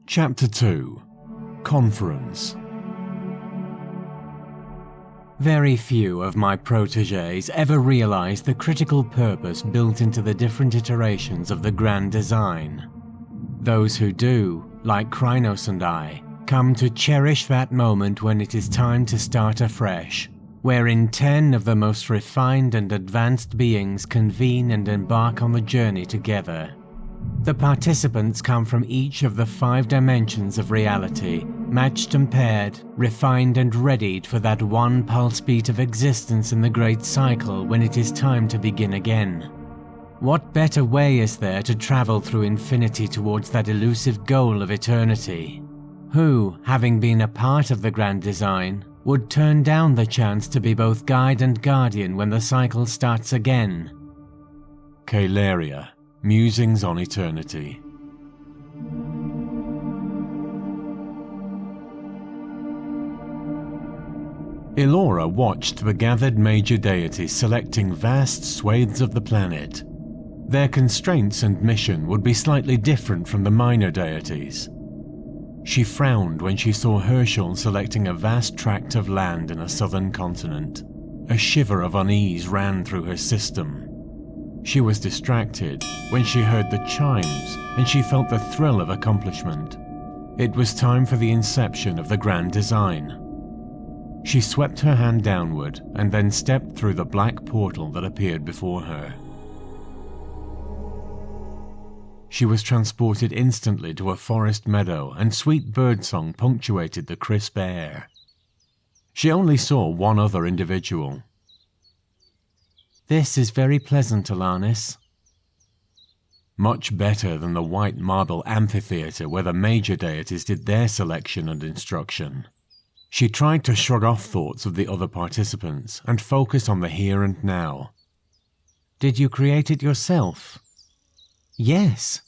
Chapter 2. Conference. Very few of my protégés ever realized the critical purpose built into the different iterations of the grand design. Those who do, like Krynos and I, come to cherish that moment when it is time to start afresh, wherein 10 of the most refined and advanced beings convene and embark on the journey together. The participants come from each of the 5 dimensions of reality, matched and paired, refined and readied for that one pulse beat of existence in the great cycle when it is time to begin again. What better way is there to travel through infinity towards that elusive goal of eternity? Who, having been a part of the grand design, would turn down the chance to be both guide and guardian when the cycle starts again? Caleria, Musings on Eternity. Elora watched the gathered major deities selecting vast swathes of the planet. Their constraints and mission would be slightly different from the minor deities. She frowned when she saw Herschel selecting a vast tract of land in a southern continent. A shiver of unease ran through her system. She was distracted when she heard the chimes and she felt the thrill of accomplishment. It was time for the inception of the grand design. She swept her hand downward and then stepped through the black portal that appeared before her. She was transported instantly to a forest meadow, and sweet birdsong punctuated the crisp air. She only saw one other individual. "This is very pleasant, Alanis." Much better than the white marble amphitheatre where the major deities did their selection and instruction. She tried to shrug off thoughts of the other participants and focus on the here and now. "Did you create it yourself?" "Yes."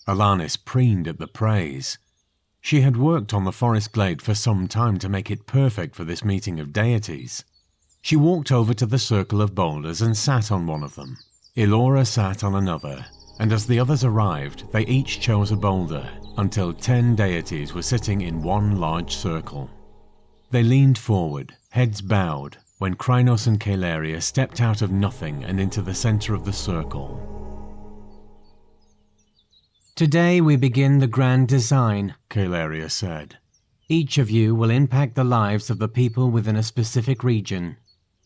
Alanis preened at the praise. She had worked on the forest glade for some time to make it perfect for this meeting of deities. She walked over to the circle of boulders and sat on one of them. Elora sat on another, and as the others arrived, they each chose a boulder, until 10 deities were sitting in one large circle. They leaned forward, heads bowed, when Krynos and Caleria stepped out of nothing and into the center of the circle. "Today we begin the grand design," Caleria said. "Each of you will impact the lives of the people within a specific region.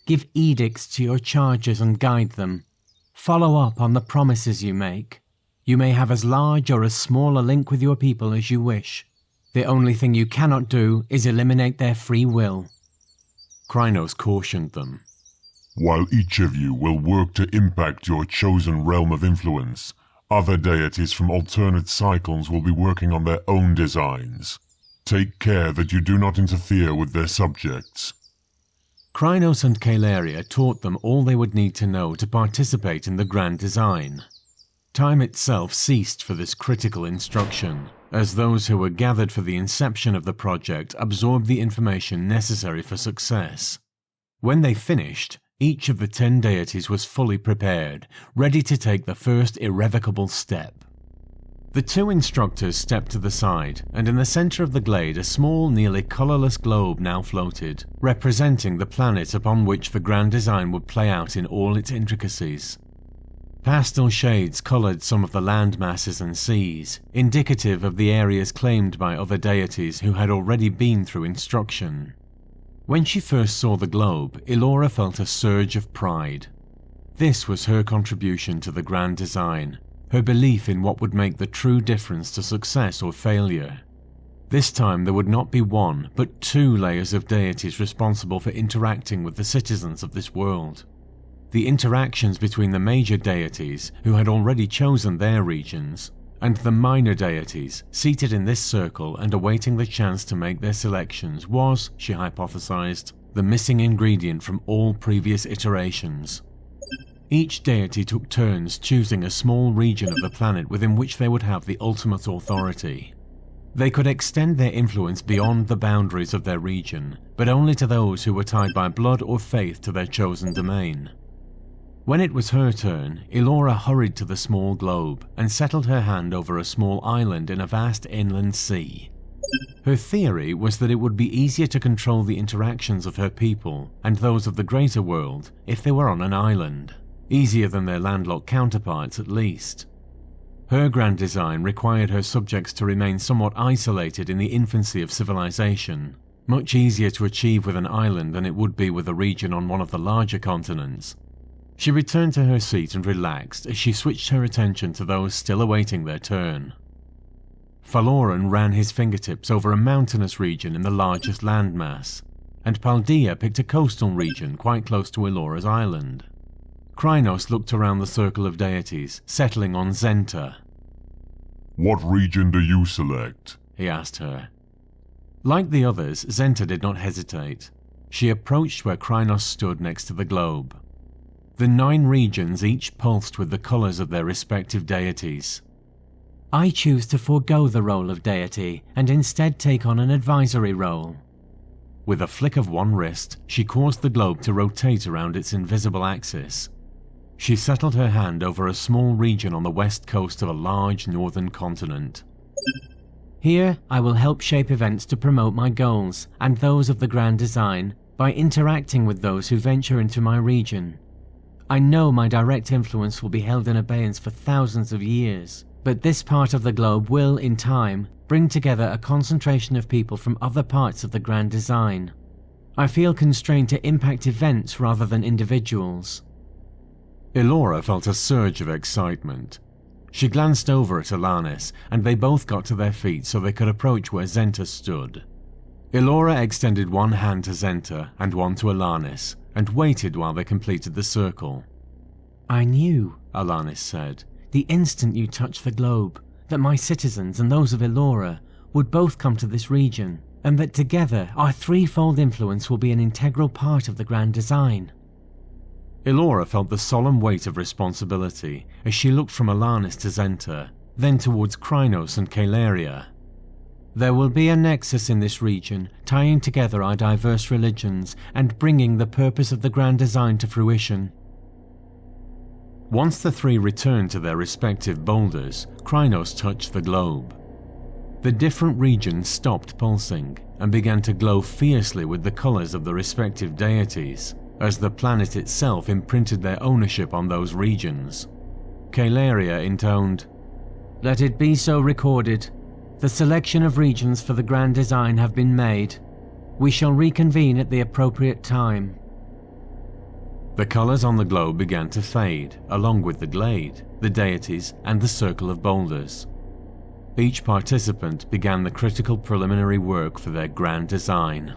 Give edicts to your charges and guide them. Follow up on the promises you make. You may have as large or as small a link with your people as you wish. The only thing you cannot do is eliminate their free will." Krynos cautioned them. "While each of you will work to impact your chosen realm of influence, other deities from alternate cycles will be working on their own designs. Take care that you do not interfere with their subjects." Krynos and Caleria taught them all they would need to know to participate in the grand design. Time itself ceased for this critical instruction, as those who were gathered for the inception of the project absorbed the information necessary for success. When they finished, each of the 10 deities was fully prepared, ready to take the first irrevocable step. The 2 instructors stepped to the side, and in the center of the glade a small, nearly colorless globe now floated, representing the planet upon which the grand design would play out in all its intricacies. Pastel shades colored some of the land masses and seas, indicative of the areas claimed by other deities who had already been through instruction. When she first saw the globe, Elora felt a surge of pride. This was her contribution to the grand design, her belief in what would make the true difference to success or failure. This time there would not be 1, but 2 layers of deities responsible for interacting with the citizens of this world. The interactions between the major deities, who had already chosen their regions, and the minor deities, seated in this circle and awaiting the chance to make their selections, was, she hypothesized, the missing ingredient from all previous iterations. Each deity took turns choosing a small region of the planet within which they would have the ultimate authority. They could extend their influence beyond the boundaries of their region, but only to those who were tied by blood or faith to their chosen domain. When it was her turn, Elora hurried to the small globe and settled her hand over a small island in a vast inland sea. Her theory was that it would be easier to control the interactions of her people and those of the greater world if they were on an island, easier than their landlocked counterparts at least. Her grand design required her subjects to remain somewhat isolated in the infancy of civilization, much easier to achieve with an island than it would be with a region on one of the larger continents. She returned to her seat and relaxed as she switched her attention to those still awaiting their turn. Faloran ran his fingertips over a mountainous region in the largest landmass, and Paldea picked a coastal region quite close to Elora's island. Krynos looked around the circle of deities, settling on Zenta. "What region do you select?" he asked her. Like the others, Zenta did not hesitate. She approached where Krynos stood next to the globe. The 9 regions each pulsed with the colors of their respective deities. I choose to forego the role of deity and instead take on an advisory role. With a flick of one wrist, she caused the globe to rotate around its invisible axis. She settled her hand over a small region on the west coast of a large northern continent. Here, I will help shape events to promote my goals and those of the grand design by interacting with those who venture into my region. I know my direct influence will be held in abeyance for thousands of years, but this part of the globe will, in time, bring together a concentration of people from other parts of the grand design. I feel constrained to impact events rather than individuals. Elora felt a surge of excitement. She glanced over at Alanis, and they both got to their feet so they could approach where Zenta stood. Elora extended one hand to Zenta and one to Alanis, and waited while they completed the circle. I knew, Alanis said, the instant you touched the globe, that my citizens and those of Elora would both come to this region, and that together our threefold influence will be an integral part of the grand design. Elora felt the solemn weight of responsibility as she looked from Alanis to Zenta, then towards Krynos and Caleria. There will be a nexus in this region, tying together our diverse religions and bringing the purpose of the grand design to fruition. Once the 3 returned to their respective boulders, Krynos touched the globe. The different regions stopped pulsing and began to glow fiercely with the colors of the respective deities, as the planet itself imprinted their ownership on those regions. Caleria intoned, "Let it be so recorded. The selection of regions for the grand design have been made. We shall reconvene at the appropriate time." The colors on the globe began to fade, along with the glade, the deities, and the circle of boulders. Each participant began the critical preliminary work for their grand design.